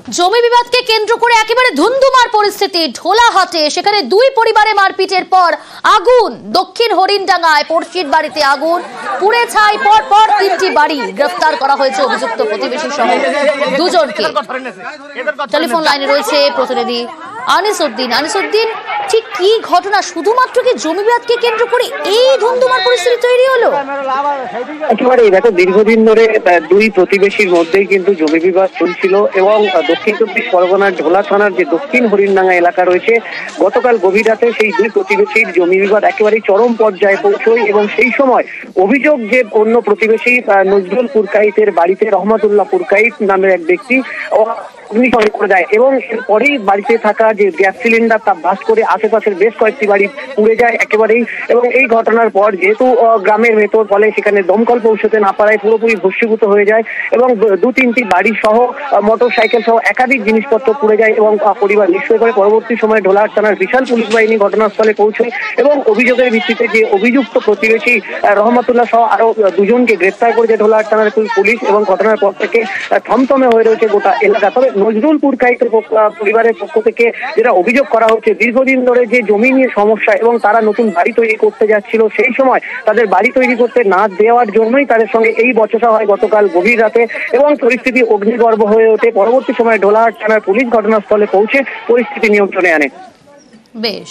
জমি বিবাদকে কেন্দ্র করে একেবারে ধুন্ধুমার পরিস্থিতি ঢোলাহাটে। সেখানে দুই পরিবারে মারপিটের পর আগুন। দক্ষিণ হরিণডাঙ্গায় পড়শির বাড়িতে আগুন, পুড়ে ছাই পর পর 3টি বাড়ি। গ্রেফতার করা হয়েছে অভিযুক্ত প্রতিবেশী সহ দুজনকে। টেলিফোন লাইনে রয়েছে প্রতিনিধি আনিসউদ্দিন। আনিসউদ্দিন, ঠিক কি ঘটনা? শুধুমাত্র কি জমি বিবাদকে কেন্দ্র করে এই ধুন্ধুমার পরিস্থিতি তৈরি হলো? একেবারে দেখো, দীর্ঘদিন ধরে দুই প্রতিবেশীর মধ্যেই কিন্তু জমি বিবাদ চলছিল এবং দক্ষিণ চব্বিশ পরগনার ঢোলা থানার যে দক্ষিণ হরিণডাঙ্গা এলাকা রয়েছে, গতকাল গভীর রাতে সেই দুই প্রতিবেশীর জমি বিবাদ একেবারেই চরম পর্যায়ে পৌঁছয় এবং সেই সময় অভিযোগ যে অন্য প্রতিবেশী নজরুল পুরকাইতের বাড়িতে রহমতুল্লাহ পুরকাইত নামের এক ব্যক্তি অগ্নিসংযোগ করে দেয় এবং এরপরেই বাড়িতে থাকা যে গ্যাস সিলিন্ডার তা ব্লাস্ট করে আশেপাশের বেশ কয়েকটি বাড়ি পুড়ে যায় একেবারেই। এবং এই ঘটনার পর যেহেতু গ্রামের ভেতর, ফলে সেখানে দমকল পৌঁছতে না পারায় পুরোপুরি ভস্মীভূত হয়ে যায় এবং 2-3টি বাড়ি সহ মোটর সাইকেল সহ একাধিক জিনিসপত্র পুড়ে যায় এবং পরিবার নিশ্চয় করে। পরবর্তী সময়ে ঢোলাহাট থানার বিশাল পুলিশ বাহিনী ঘটনাস্থলে পৌঁছয় এবং অভিযোগের ভিত্তিতে যে অভিযুক্ত প্রতিবেশী রহমতুল্লাহ সহ আরো দুজনকে গ্রেফতার করেছে ঢোলাহাট থানার পুলিশ এবং ঘটনার পর থেকে থমথমে হয়ে রয়েছে গোটা এলাকা। তবে নজরুল পুরকাইতের পরিবারের পক্ষ থেকে যেটা অভিযোগ করা হচ্ছে, দীর্ঘদিন ধরে যে জমি নিয়ে সমস্যা এবং তারা নতুন বাড়ি তৈরি করতে যাচ্ছিল, সেই সময় তাদের বাড়ি তৈরি করতে না দেওয়ার জন্যই তাদের সঙ্গে এই বচসা হয় গতকাল গভীর রাতে এবং পরিস্থিতি অগ্নিগর্ভ হয়ে ওঠে। পরবর্তী সময়ে ঢোলাহাট থানার পুলিশ ঘটনাস্থলে পৌঁছে পরিস্থিতি নিয়ন্ত্রণে আনে। বেশ।